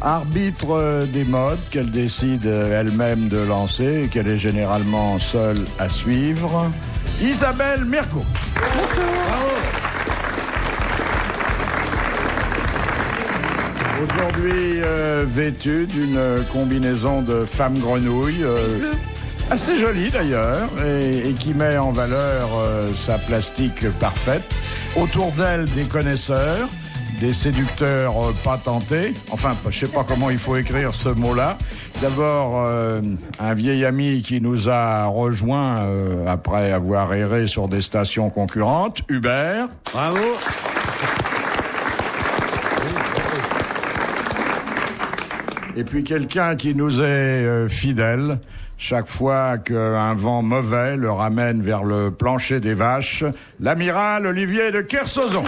Arbitre des modes qu'elle décide elle-même de lancer et qu'elle est généralement seule à suivre, Isabelle Mergo. Aujourd'hui vêtue d'une combinaison de femme grenouille, assez jolie d'ailleurs, et qui met en valeur sa plastique parfaite. Autour d'elle, des connaisseurs, des séducteurs pas tentés. Enfin, je sais pas comment il faut écrire ce mot-là. D'abord, un vieil ami qui nous a rejoint après avoir erré sur des stations concurrentes, Hubert. Bravo. Et puis quelqu'un qui nous est fidèle. Chaque fois qu'un vent mauvais le ramène vers le plancher des vaches, l'amiral Olivier de Kersauzon.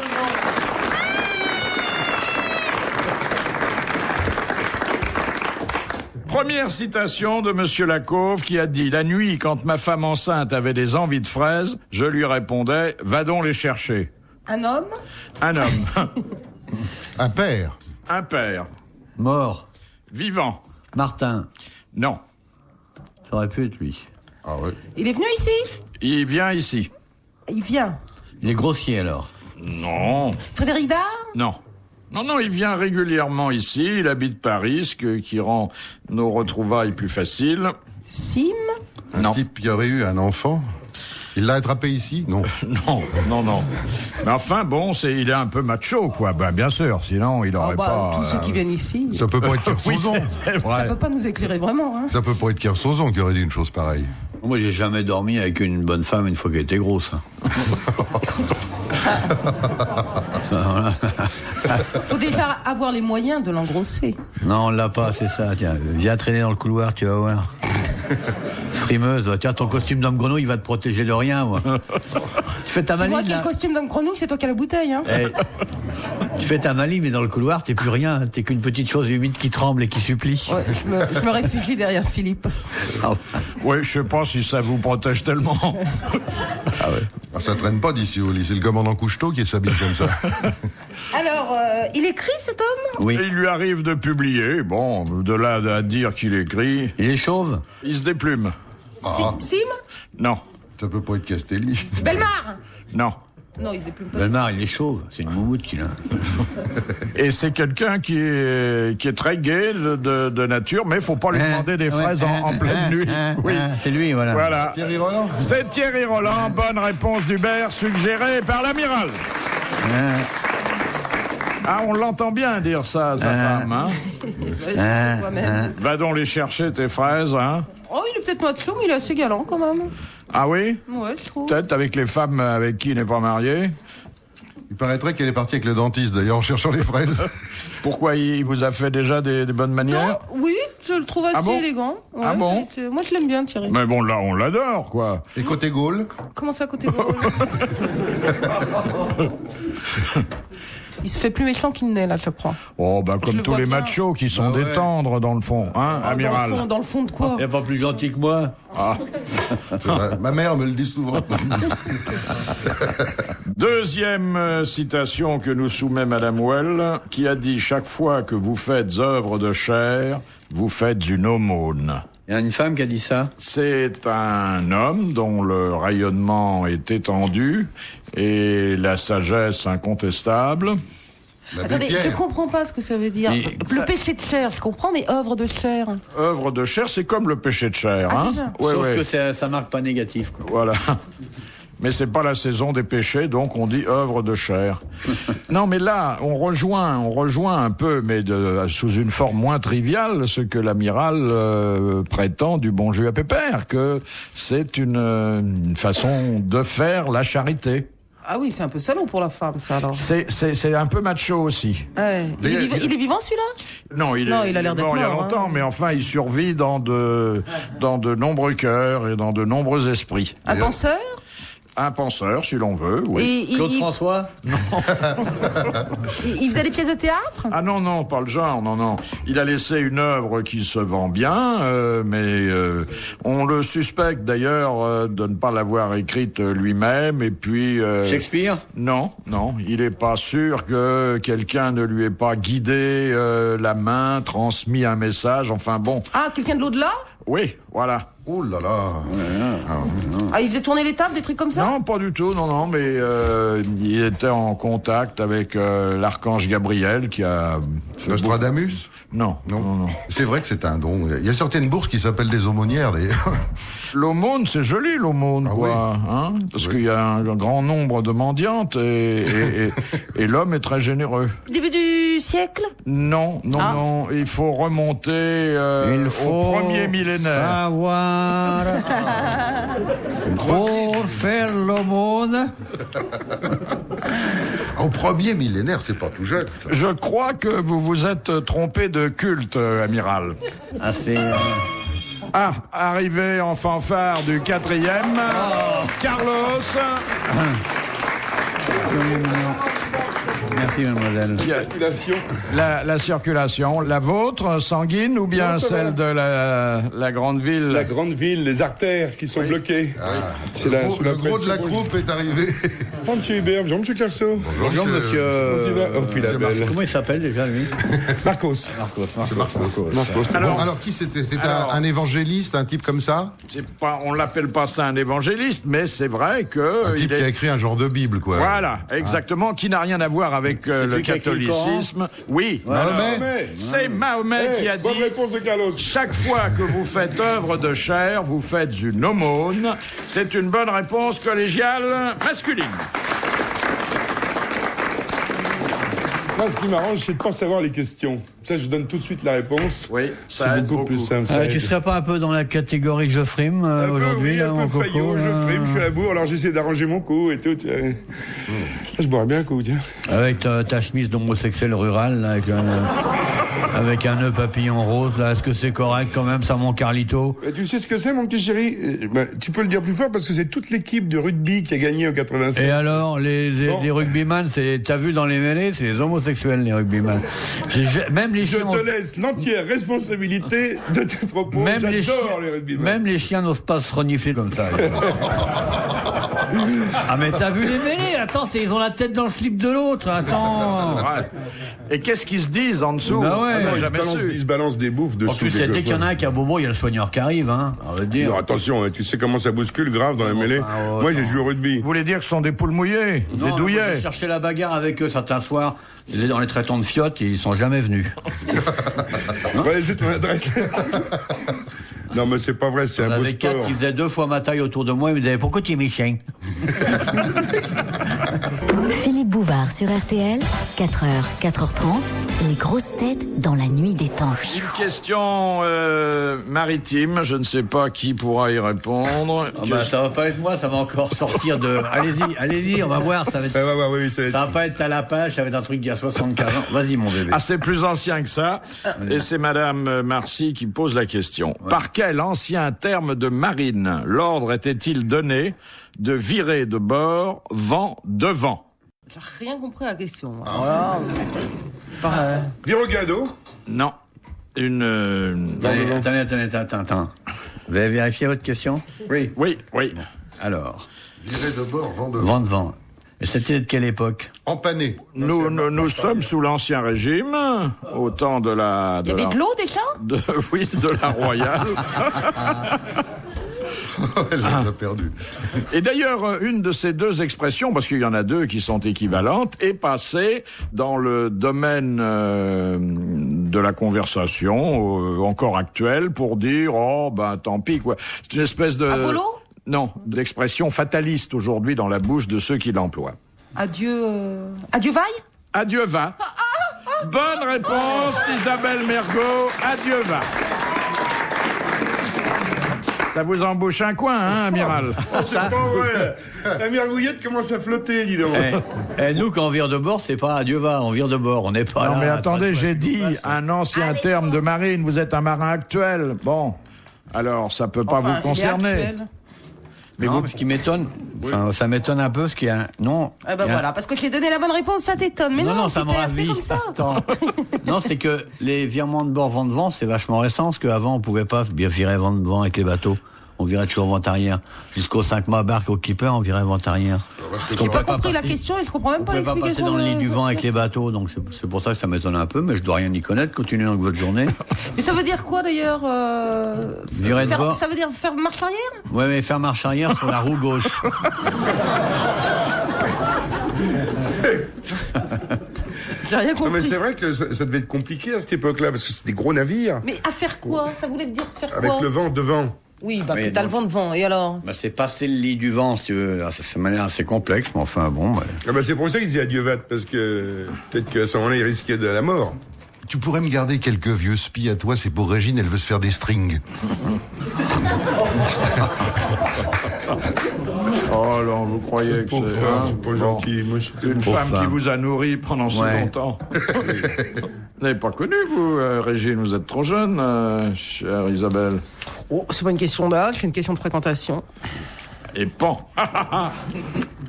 Première citation de Monsieur Lacauve qui a dit « La nuit, quand ma femme enceinte avait des envies de fraises, je lui répondais « Va donc les chercher ». Un homme ? Un homme. Un père. Un père. Mort. Vivant. Martin. Non. Ça aurait pu être lui. Ah ouais. Il est venu ici ? Il vient ici. Il vient. Il est grossier alors. Non. Frédéric Dard ? Non. Non, il vient régulièrement ici. Il habite Paris, ce qui rend nos retrouvailles plus faciles. Sim ? Non. Un type qui aurait eu un enfant. Il l'a attrapé ici ? Non. Non. Mais enfin, bon, il est un peu macho, quoi. Ben, bien sûr, sinon il aurait pas... Tous ceux qui viennent ici, Ça peut pas être Kersauzon. C'est vrai. ça peut pas nous éclairer vraiment. Hein. Ça peut pas être Kersauzon qui aurait dit une chose pareille. Moi, j'ai jamais dormi avec une bonne femme une fois qu'elle était grosse. Hein. Faut déjà avoir les moyens de l'engrosser. Non, on l'a pas, c'est ça. Tiens, viens traîner dans le couloir, tu vas voir. Frimeuse, tiens, ton costume d'homme grenouille, il va te protéger de rien, moi. Tu fais ta C'est maline, moi qui ai là. le costume d'homme grenouille, c'est toi qui as la bouteille. Hein. Eh, tu fais ta maline, mais dans le couloir, t'es plus rien. T'es qu'une petite chose humide qui tremble et qui supplie. Ouais, je me réfugie derrière Philippe. Ah, Oui, je sais pas si ça vous protège tellement. ah ouais. Ah, ça traîne pas d'ici au lit. C'est le commandant Couchetot qui s'habille comme ça. Alors, il écrit cet homme ? Oui. Il lui arrive de publier. Bon, de là à dire qu'il écrit, Il est chauve. il se déplume. Sim ? Non. Ça peut pas être Castelli. Belmar ? Non. Non, il se déplume pas. Belmar, il est chauve. C'est une moumoute qu'il a. Et c'est quelqu'un qui est très gai de nature, mais faut pas lui demander des fraises en pleine nuit. Oui. C'est lui, voilà. Voilà. Thierry Roland. C'est Thierry Roland. Bonne réponse d'Hubert, suggérée par l'amiral. Ah, on l'entend bien dire ça à sa femme, hein. Je moi-même. Va donc les chercher, tes fraises, hein. Oh, il est peut-être macho, mais il est assez galant quand même. Ah oui? Ouais, je trouve. Peut-être avec les femmes avec qui il n'est pas marié. Il paraîtrait qu'elle est partie avec le dentiste, d'ailleurs, en cherchant les fraises. Pourquoi il vous a fait déjà des bonnes manières? Non, oui, je le trouve assez Ah bon? élégant. Ouais, Ah bon? Moi, je l'aime bien, Thierry. Mais bon, là, on l'adore, quoi. Et côté Gaulle, Comment ça, côté gauche? Il se fait plus méchant qu'il n'est, là, je crois. Oh, bah, Je comme le tous vois les bien. machos qui sont Bah ouais. des tendres, dans le fond, hein, amiral? Dans le fond de quoi? Il n'y a pas plus gentil que moi. c'est vrai. Ma mère me le dit souvent. Deuxième citation que nous soumet Madame Well, qui a dit « Chaque fois que vous faites œuvre de chair, vous faites une aumône ». Il y a une femme qui a dit ça. C'est un homme dont le rayonnement est étendu et la sagesse incontestable. Attendez, je comprends pas ce que ça veut dire. Mais Le péché de chair, je comprends, mais œuvre de chair. Œuvre de chair, c'est comme le péché de chair. Ah, hein. c'est ça. Ouais, Sauf ouais. que ça marque pas négatif, quoi. Voilà. Mais c'est pas la saison des péchés, donc on dit œuvre de chair. Non, mais là, on rejoint un peu, mais sous une forme moins triviale, ce que l'amiral prétend du bon jus à pépère, que c'est une façon de faire la charité. Ah oui, c'est un peu salaud pour la femme, ça, alors. C'est un peu macho aussi. Ouais. Il est vivant, celui-là? Non, il Non, est il a l'air d'être mort il y a mort, longtemps, hein. mais enfin, il survit dans de nombreux cœurs et dans de nombreux esprits. Un penseur? Un penseur, si l'on veut, oui. Et Claude François? il faisait des pièces de théâtre? Ah non, pas le genre, non. Il a laissé une œuvre qui se vend bien, mais on le suspecte d'ailleurs de ne pas l'avoir écrite lui-même, et puis... Shakespeare? Non, il est pas sûr que quelqu'un ne lui ait pas guidé la main, transmis un message, enfin bon. Ah, quelqu'un de l'au-delà? Oui, voilà. Oh là là. Ah, il faisait tourner les tables, des trucs comme ça? Non, pas du tout, non, mais il était en contact avec l'archange Gabriel qui a... Nostradamus? Non. C'est vrai que c'est un don. Il y a certaines bourses qui s'appellent des aumônières, d'ailleurs. L'aumône, c'est joli, l'aumône, Ah quoi. oui. Hein, parce qu'il y a un grand nombre de mendiantes et l'homme est très généreux. Début du siècle? Non. Il faut remonter au premier millénaire. Savoir pour faire l'aumône. Au premier millénaire, c'est pas tout jeune. Je crois que vous vous êtes trompé de culte, amiral. Ah, c'est... Ah, arrivé en fanfare du 4e, Carlos. Merci, mademoiselle. La circulation, la vôtre, sanguine, ou bien Non, ça celle va. de la grande ville? La grande ville, les artères qui sont bloquées. C'est Le gros de la troupe est arrivé. Oh, monsieur Hubert, bonjour, monsieur Clarceau. Bonjour, monsieur... Comment tu vas? Oh, puis la belle. Comment il s'appelle déjà, lui? Marcos. Alors qui c'était? C'était un évangéliste, un type comme ça? On l'appelle pas ça un évangéliste, mais c'est vrai que... Un type qui a écrit un genre de Bible, quoi. Voilà, exactement, qui n'a rien à voir avec le celui qui a écrit le catholicisme. Oui, Mahomet. c'est Mahomet qui a dit... Bonne réponse de Carlos. Chaque fois que vous faites œuvre de chair, vous faites une aumône. C'est une bonne réponse collégiale masculine. Moi, ce qui m'arrange, c'est de pas savoir les questions. Ça, je donne tout de suite la réponse. Oui, ça c'est aide beaucoup plus simple. ça Tu aide. serais pas un peu dans la catégorie je frime Un peu, aujourd'hui, oui, là, un mon peu coco faillot, là. je frime, je suis à la bourre, alors j'essaie d'arranger mon coup et tout. Tiens. Je boirais bien un coup, tiens. Avec ta chemise d'homosexuel rural, là, avec un nœud papillon rose, là, est-ce que c'est correct quand même, ça, mon Carlito? Tu sais ce que c'est, mon petit chéri? Tu peux le dire plus fort parce que c'est toute l'équipe de rugby qui a gagné en 86. Et alors, les rugbyman, t'as vu dans les mêlées, c'est les homosexuels, les rugbyman. Même les Je chiens. te laisse l'entière responsabilité de tes propos. J'adore les rugbyman. Même les chiens n'osent pas se renifler comme ça. Ah, mais t'as vu les mêlées? Attends, ils ont la tête dans le slip de l'autre, attends. Ouais. Et qu'est-ce qu'ils se disent en dessous? Bah ouais. Non, Jamais su. ils se balancent des bouffes dessous. En plus, dès qu'il y en a un qui a bobo, il y a le soigneur qui arrive, hein. On va dire. Non, attention, hein, tu sais comment ça bouscule grave dans la mêlée. Moi, j'ai joué au rugby. Vous voulez dire que ce sont des poules mouillées, des Non, douillets? j'ai cherché la bagarre avec eux certains soirs. Ils étaient dans les traitants de fiottes et ils sont jamais venus. Ouais, c'est ton adresse. Non, mais c'est pas vrai, c'est Il y en un beau avait 4 sport. qui faisaient 2 fois ma taille autour de moi. Ils me disaient, pourquoi tu es méchant? Philippe Bouvard sur RTL, 4h, 4h30, les grosses têtes dans la nuit des temps. Une question maritime, je ne sais pas qui pourra y répondre. Ah bah, ça va pas être moi, ça va encore sortir de... Allez-y, on va voir. Ça va être... Oui, Ça va pas être à la page, ça va être un truc d'il y a 75 ans. Vas-y, mon bébé. Ah, c'est plus ancien que ça. Et c'est Madame Marcy qui pose la question. Ouais. Par quel ancien terme de marine l'ordre était-il donné de virer de bord vent devant? J'ai rien compris à la question. Voilà. Virogado? Non. Attends. Vous avez vérifié votre question? Oui. Oui. Alors. Virer de bord, vent de Vent devant. Et c'était de quelle époque? Empané. Nous sommes sous l'Ancien Régime, au temps de la... Il y avait de l'eau déjà? Oui, de la Royale. Elle les a perdus. Et d'ailleurs, une de ces deux expressions, parce qu'il y en a deux qui sont équivalentes, est passée dans le domaine de la conversation, encore actuelle, pour dire « Oh, ben tant pis, quoi ». C'est une espèce de... Apollo? Non, d'expression fataliste aujourd'hui dans la bouche de ceux qui l'emploient. Adieu vaille? Adieu va. Bonne réponse d'Isabelle Mergo. Adieu va. Ça vous embouche un coin, hein, amiral? C'est pas vrai. La mergouillette commence à flotter, dis donc. Nous, quand on vire de bord, c'est pas adieu va, on vire de bord, on n'est pas là. Non, mais attendez, j'ai dit un ancien terme de marine. Vous êtes un marin actuel. Bon, alors ça peut pas vous concerner. Mais ce qui m'étonne, ça m'étonne un peu, ce qu'il y a non. Ah ben voilà, parce que je t'ai donné la bonne réponse, ça t'étonne. Mais non, ça me super, ravit. c'est comme ça. Attends. Non, c'est que les virements de bord vent-devant, c'est vachement récent, parce qu'avant, on pouvait pas bien virer vent-devant avec les bateaux. On virait toujours vent-arrière. Jusqu'aux 5 mâts barque au keeper, on virait vent-arrière. J'ai pas compris la question et je comprends même pas l'explication. On pouvait pas passer dans le lit du vent avec les bateaux, donc c'est pour ça que ça m'étonne un peu, mais je dois rien y connaître. Continuez dans votre journée. Mais ça veut dire quoi d'ailleurs Virer de bord. Ça veut dire faire marche arrière? Ouais, mais faire marche arrière sur la roue gauche. J'ai rien compris. Non, mais c'est vrai que ça devait être compliqué à cette époque-là, parce que c'est des gros navires. Mais à faire quoi? Ça voulait dire faire quoi? Avec le vent devant. Oui, Oui, que t'as le vent devant, et alors? C'est passer le lit du vent, si tu veux. Là, c'est de manière assez complexe, mais enfin bon. C'est pour ça qu'il disait adieu Vat, parce que peut-être qu'à ce moment-là, il risquait de la mort. Tu pourrais me garder quelques vieux spies à toi, c'est pour Régine, elle veut se faire des strings. Oh là, vous croyez que C'est pas gentil. Moi, je suis une femme qui vous a nourri pendant si longtemps. Vous n'avez pas connu, vous, Régine, vous êtes trop jeune, chère Isabelle. Oh, c'est pas une question d'âge, c'est une question de fréquentation. Et pan.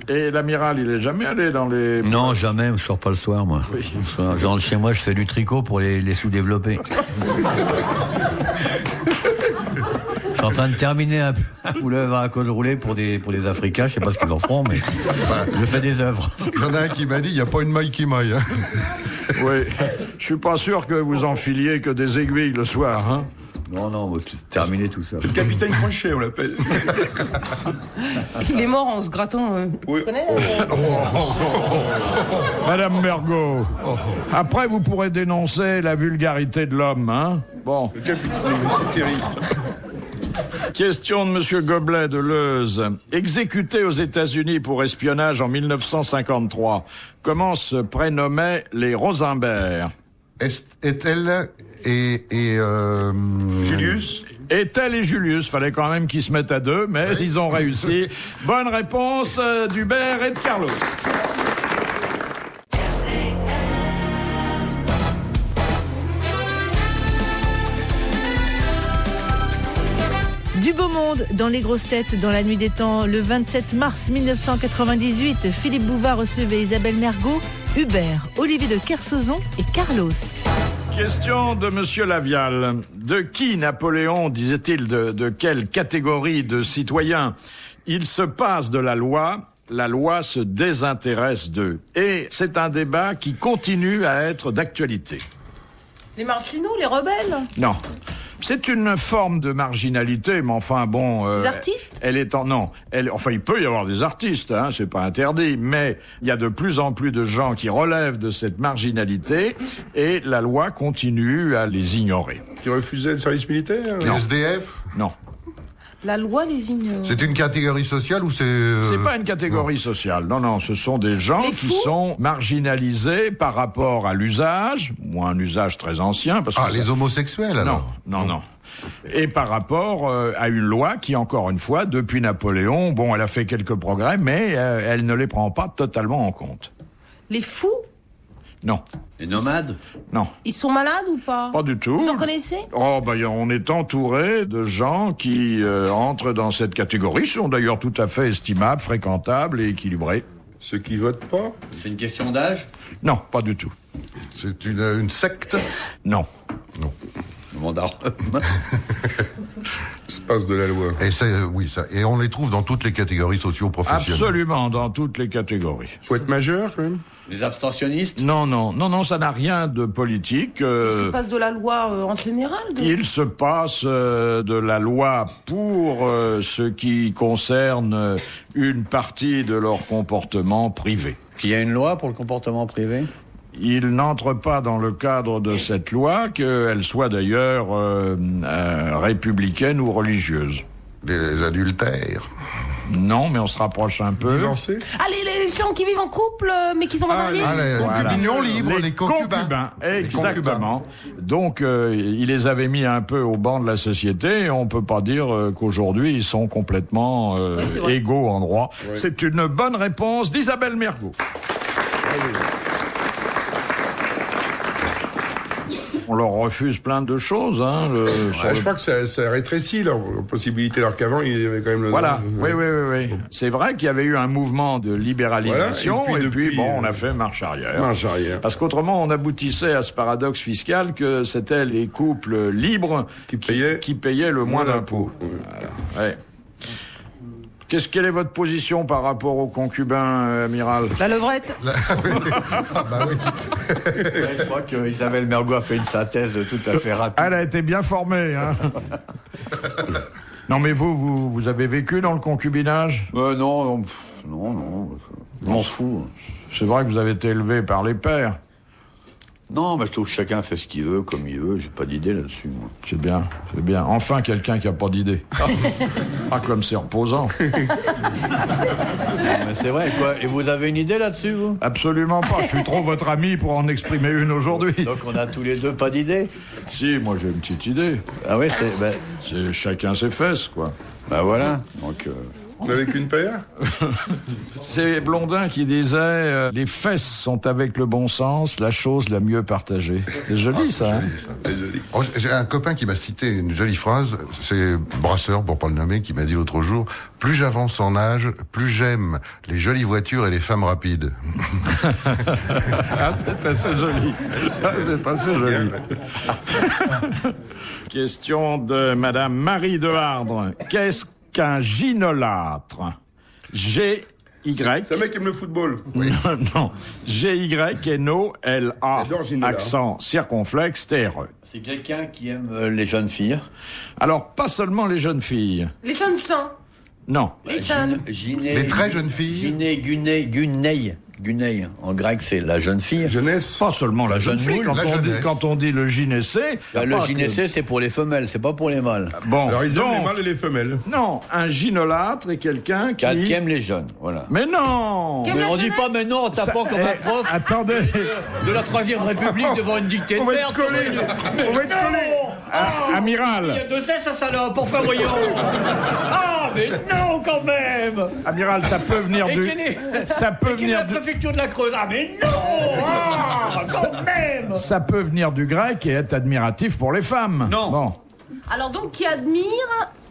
Et l'amiral, il est jamais allé dans les... Non, jamais, je sors pas le soir, moi. Oui. Je rentre chez moi, je fais du tricot pour les sous-développés. Je suis en train de terminer un couleuvre à col roulé pour des Africains, je sais pas ce qu'ils en feront, mais je fais des œuvres. Il y en a un qui m'a dit, il n'y a pas une maille qui maille. Hein. Oui, je suis pas sûr que vous enfiliez que des aiguilles le soir, hein. Non, terminé tout ça. Le capitaine Crochet, on l'appelle. Il est mort en se grattant. Oui. Tu connais Madame Mergot, après vous pourrez dénoncer la vulgarité de l'homme, hein. Bon. Le capitaine, c'est terrible. Question de Monsieur Goblet de Leuze. Exécuté aux États-Unis pour espionnage en 1953, comment se prénommaient les Rosenberg? Est-elle et Julius. Ethel et Julius, fallait quand même qu'ils se mettent à deux, mais ils ont réussi. Bonne réponse d'Hubert et de Carlos. Du beau monde dans les grosses têtes dans la nuit des temps. Le 27 mars 1998, Philippe Bouvard recevait Isabelle Mergot, Hubert, Olivier de Kersauzon et Carlos. Question de Monsieur Lavial. De qui Napoléon disait-il de quelle catégorie de citoyens? Il se passe de la loi se désintéresse d'eux. Et c'est un débat qui continue à être d'actualité. Les marginaux, les rebelles? Non. C'est une forme de marginalité, mais enfin bon... Les artistes? Il peut y avoir des artistes, hein, c'est pas interdit, mais il y a de plus en plus de gens qui relèvent de cette marginalité, et la loi continue à les ignorer. Qui refusait le service militaire? les SDF? Non. La loi les ignore. C'est une catégorie sociale ou c'est... C'est pas une catégorie sociale. Non, ce sont des gens qui sont marginalisés par rapport à l'usage, ou un usage très ancien. Parce que les homosexuels alors? Non. Et par rapport à une loi qui, encore une fois, depuis Napoléon, elle a fait quelques progrès, mais elle ne les prend pas totalement en compte. Les fous? Non. Les nomades? Non. Ils sont malades ou pas? Pas du tout. Vous en connaissez? On est entouré de gens qui entrent dans cette catégorie, sont d'ailleurs tout à fait estimables, fréquentables et équilibrés. Ceux qui votent pas? C'est une question d'âge? Non, pas du tout. C'est une secte? Non. Se passe de la loi. Et on les trouve dans toutes les catégories socio-professionnelles. Absolument, dans toutes les catégories. Faut être majeur, quand même. Les abstentionnistes? Non, ça n'a rien de politique. Il se passe de la loi en général? Il se passe de la loi pour ce qui concerne une partie de leur comportement privé. Qu'il y a une loi pour le comportement privé? Il n'entre pas dans le cadre de cette loi, qu'elle soit d'ailleurs républicaine ou religieuse. Les adultères? Non, mais on se rapproche un peu. Divorcé? Les gens qui vivent en couple, mais qui sont pas mariés? Les concubinons libres, les concubins. Exactement. Donc, il les avait mis un peu au banc de la société, et on peut pas dire qu'aujourd'hui, ils sont complètement égaux en droit. Ouais. C'est une bonne réponse d'Isabelle Mergot. On leur refuse plein de choses. Hein, Je crois que ça rétrécit leur possibilité, alors qu'avant, il y avait quand même le... Voilà, oui. C'est vrai qu'il y avait eu un mouvement de libéralisation, voilà, et puis on a fait marche arrière. Marche arrière. Parce qu'autrement, on aboutissait à ce paradoxe fiscal que c'était les couples libres qui payaient le moins d'impôts. Voilà. Ouais. Quelle est votre position par rapport aux concubins, amiral? La levrette. Ah bah oui. Je crois qu'Isabelle Mergo a fait une synthèse tout à fait rapide. Elle a été bien formée, hein. Non, mais vous avez vécu dans le concubinage? Non, je m'en fous. C'est vrai que vous avez été élevé par les pères. Non, mais je trouve que chacun fait ce qu'il veut, comme il veut. J'ai pas d'idée là-dessus, moi. C'est bien. Enfin, quelqu'un qui a pas d'idée. Ah, comme c'est reposant. Mais c'est vrai, quoi. Et vous avez une idée là-dessus, vous? Absolument pas. Je suis trop votre ami pour en exprimer une aujourd'hui. Donc on a tous les deux pas d'idée? Si, moi j'ai une petite idée. Ah oui, C'est chacun ses fesses, quoi. Bah voilà. Donc... On avait qu'une paire? C'est Blondin qui disait les fesses sont avec le bon sens la chose la mieux partagée. C'était joli, ça. Hein, C'est joli. Oh, j'ai un copain qui m'a cité une jolie phrase, c'est Brasseur, pour pas le nommer, qui m'a dit l'autre jour, plus j'avance en âge, plus j'aime les jolies voitures et les femmes rapides. Ah, c'est assez joli. C'est assez joli. Question de Madame Marie de Hardre. Qu'est-ce qu'un gynolâtre? G-Y. C'est un mec qui aime le football. Oui. Non. G-Y-N-O-L-A. J'adore gynolâtre. Accent circonflexe, TRE. C'est quelqu'un qui aime les jeunes filles. Alors, pas seulement les jeunes filles. Les jeunes seins. Non. Les jeunes. Les très jeunes filles. Gunei. En grec, c'est la jeune fille. Jeunesse. Pas seulement la jeune fille. moule, Quand on dit le gynécée. Le gynécée, c'est pour les femelles, c'est pas pour les mâles. Bon. Alors ils aiment donc, les mâles et les femelles. non, un gynolâtre est quelqu'un qui... Qui aime les jeunes, voilà. Mais non. Qui aime Mais la on dit jeunesse. pas, mais non, en tapant comme un prof Attendez. de la 3e République devant une dictée de On va merde. être collés. On va être collés. Il y Amiral. a 2 S, ça salope, enfin voyons. Ah, mais non, quand même. Amiral, ça peut venir Et du... quelle est, Ça peut et quelle est venir la du... préfecture de la Creuse? Ah, mais non. Ah, quand même. Ça peut venir du grec et être admiratif pour les femmes. Non. Bon. Alors donc, qui admire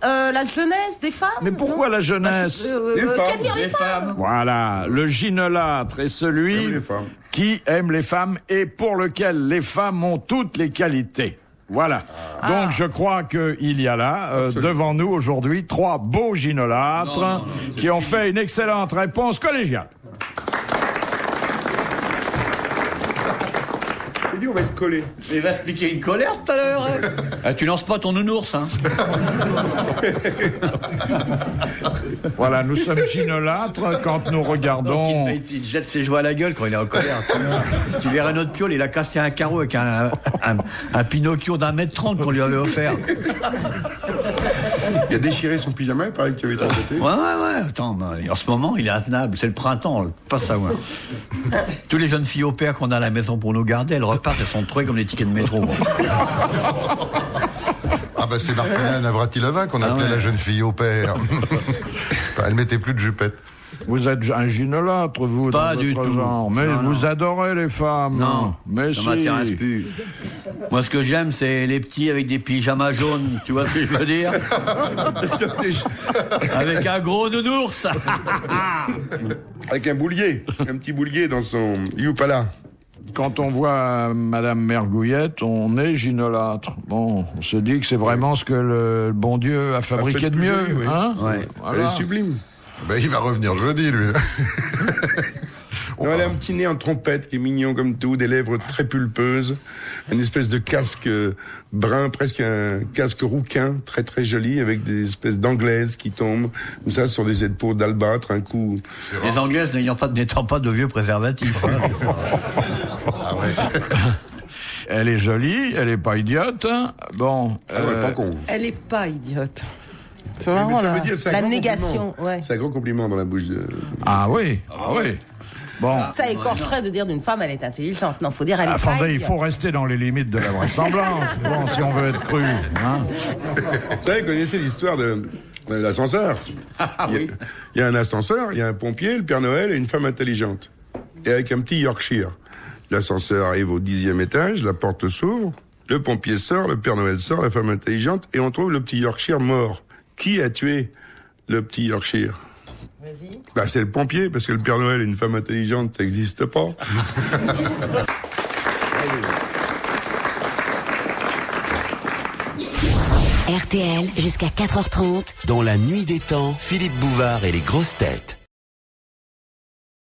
la jeunesse des femmes? Mais pourquoi la jeunesse Les femmes. Qui admire les Les femmes? femmes. Voilà, le gynolâtre est celui Aime les femmes. qui aime les femmes et pour lequel les femmes ont toutes les qualités. Voilà. Donc je crois qu'il y a là, devant nous aujourd'hui, 3 beaux gynolâtres qui ont fait une excellente réponse collégiale. Il dit on va être collés. Mais il va expliquer une colère tout à l'heure. Hein. Ah, tu lances pas ton nounours, hein. Voilà, nous sommes gynolâtres quand nous regardons... Il jette ses jouets à la gueule quand il est en colère. Tu verrais notre piole, il a cassé un carreau avec un Pinocchio d'1m30 qu'on lui avait offert. Il a déchiré son pyjama, il paraît qu'il avait trempé. Ouais. Attends, en ce moment, il est intenable. C'est le printemps, pas savoir. Tous les jeunes filles au père qu'on a à la maison pour nous garder, elles repartent, elles sont trouées comme des tickets de métro. Bon. Ah bah c'est Martina Navratilova qu'on appelait la jeune fille au père. Elle mettait plus de jupette. Vous êtes un gynolâtre, vous, Pas dans du votre tout. genre. Mais Non, vous adorez les femmes. Non, mais ça si. m'intéresse plus. Moi, ce que j'aime, c'est les petits avec des pyjamas jaunes. Tu vois ce que je veux dire? Avec un gros nounours. Avec un boulier, un petit boulier dans son youpala. Quand on voit Madame Mergouillette, on est gynolâtre. Bon, on se dit que c'est vraiment ce que le bon Dieu a fabriqué fait de plus mieux. joli, oui. Hein Ouais. Elle Voilà. est sublime. Ben, il va revenir jeudi, lui. Non, elle a un petit nez en trompette qui est mignon comme tout, des lèvres très pulpeuses, une espèce de casque brun, presque un casque rouquin, très très joli, avec des espèces d'anglaises qui tombent, comme ça, sur des épaules d'albâtre, un coup. Les Anglaises n'étant pas de vieux préservatifs. Hein. Ah ouais. Elle est jolie, elle est pas idiote. Hein. Bon. Ah ouais, pas con. Elle est pas idiote. C'est Mais vraiment ça veut dire, c'est un la grand négation. compliment. Ouais. C'est un gros compliment dans la bouche de... Ah oui. Bon. Ça écorcherait de dire d'une femme elle est intelligente. Non, faut dire elle est pas Attendez, il idiote. faut rester dans les limites de la vraisemblance. Bon, si on veut être cru. Hein. Vous savez, vous connaissez l'histoire de l'ascenseur. Oui. Il y a un ascenseur, il y a un pompier, le Père Noël et une femme intelligente. Et avec un petit Yorkshire. L'ascenseur arrive au 10e étage, la porte s'ouvre, Le pompier sort, le Père Noël sort, la femme intelligente, et on trouve le petit Yorkshire mort. Qui a tué le petit Yorkshire? Vas-y. Bah, c'est le pompier, parce que le Père Noël et une femme intelligente, ça n'existe pas. RTL jusqu'à 4h30. Dans la nuit des temps, Philippe Bouvard et les grosses têtes.